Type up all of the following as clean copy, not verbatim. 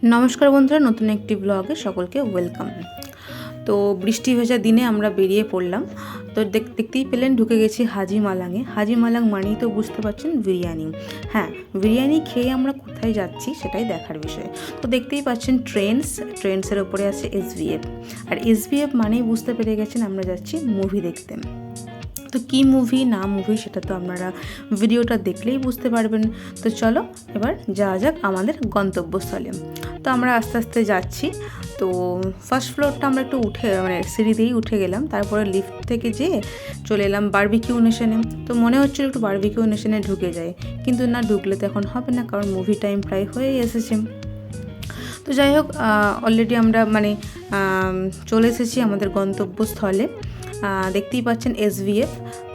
नमस्कार बंधुरा नतून एक ब्लगे सकलके वेलकाम। तो बृष्टि भेजा दिने आमरा बेरिये पड़लाम। तो देखतेई पेलेन ढुके गेছি हाजी मालांगे। हाजी मालांग मानेই तो बुझते पारछेन बिरियानी। हाँ, बिरियानी खेये आमरा कोथाय जाচ্ছি सेटाই देखार विषय। तो देखतेई पाচ্ছেন ट्रेंड्सের উপরে আছে SVF আর SVF मानेই बुझते पेरे गेছেন আমরা যাচ্ছি মুভি দেখতে। तो कि मुभि ना मुभि सेटा तो आपनारा भिडियोटा देखलेई बुझते पारबेन। तो चलो एबार जाওয়া যাক आमादेर गंतव्यस्थले। तो आमरा आस्ते आस्ते जाচ্ছি। तो फार्स्ट फ्लोरटा आमरा एकटु उठे माने सिঁড়ি दिয়েই उठे गेलाम, तारपरे लिफ्ट থেকে যেয়ে চলে এলাম বারবিকিউ নেশনে। তো মনে হচ্ছিল একটু বারবিকিউ নেশনে ঢুকে যাই, কিন্তু না ঢুকলে তো এখন হবে না, কারণ মুভি টাইম প্রায় হয়ে এসেছে। তো যাই হোক, অলরেডি আমরা মানে চলে এসেছি আমাদের গন্তব্যস্থলে। দেখতেই পাচ্ছেন SVF।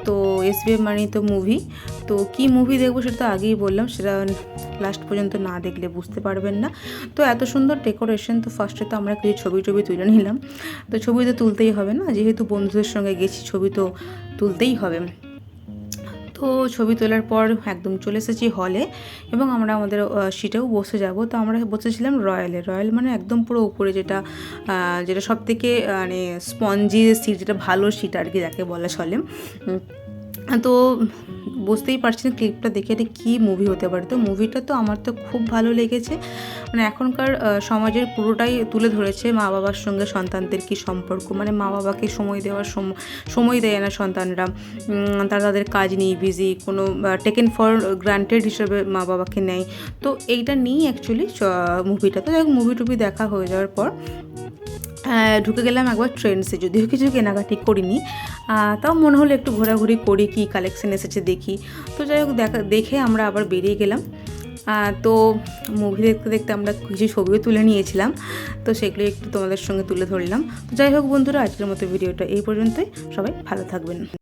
তো SVF মানেই তো মুভি। তো কি মুভি দেখবো সেটা তো আগেই বললাম, সেটা লাস্ট পর্যন্ত না দেখলে বুঝতে পারবেন না। তো এত সুন্দর ডেকোরেশন, তো ফার্স্টে তো আমরা কিছু ছবি তুলে নিলাম। তো ছবি তো তুলতেই হবে না, যেহেতু বন্ধুদের সঙ্গে গেছি ছবি তো তুলতেই হবে। তো ছবি তোলার পর একদম চলে এসেছি হলে এবং আমরা আমাদের সিটেও বসে যাব। তো আমরা বসেছিলাম রয়্যাল মানে একদম পুরো উপরে, যেটা সব থেকে মানে স্পঞ্জি সিট, যেটা ভালো সিট আর কি যাকে বলা চলে। তো বুঝতেই পারছেন ক্লিপটা দেখে এটা কী মুভি হতে পারে। তো মুভিটা তো আমার তো খুব ভালো লেগেছে। মানে এখনকার সমাজের পুরোটাই তুলে ধরেছে মা বাবার সঙ্গে সন্তানদের কী সম্পর্ক, মানে মা বাবাকে সময় দেওয়ার সময় দেয় না সন্তানরা, তারা তাদের কাজ নিয়ে বিজি, কোনো টেকেন ফর গ্রান্টেড হিসেবে মা বাবাকে নেয়। তো এইটা নিয়েই অ্যাকচুয়ালি মুভিটা। তো মুভি টুভি দেখা হয়ে যাওয়ার পর ঢুকে গেলাম একবার ট্রেন্ডসে, যদিও কিছু কেনাকাটি করিনি, তাও মনে হলো একটু ঘোরাঘুরি করি, কী কালেকশন এসেছে দেখি। তো যাই হোক দেখে আমরা আবার বেরিয়ে গেলাম। তো মুভি দেখতে দেখতে আমরা কিছু ছবিও তুলে নিয়েছিলাম, তো সেগুলো একটু তোমাদের সঙ্গে তুলে ধরলাম। তো যাই হোক বন্ধুরা, আজকের মতো ভিডিওটা এই পর্যন্তই। সবাই ভালো থাকবেন।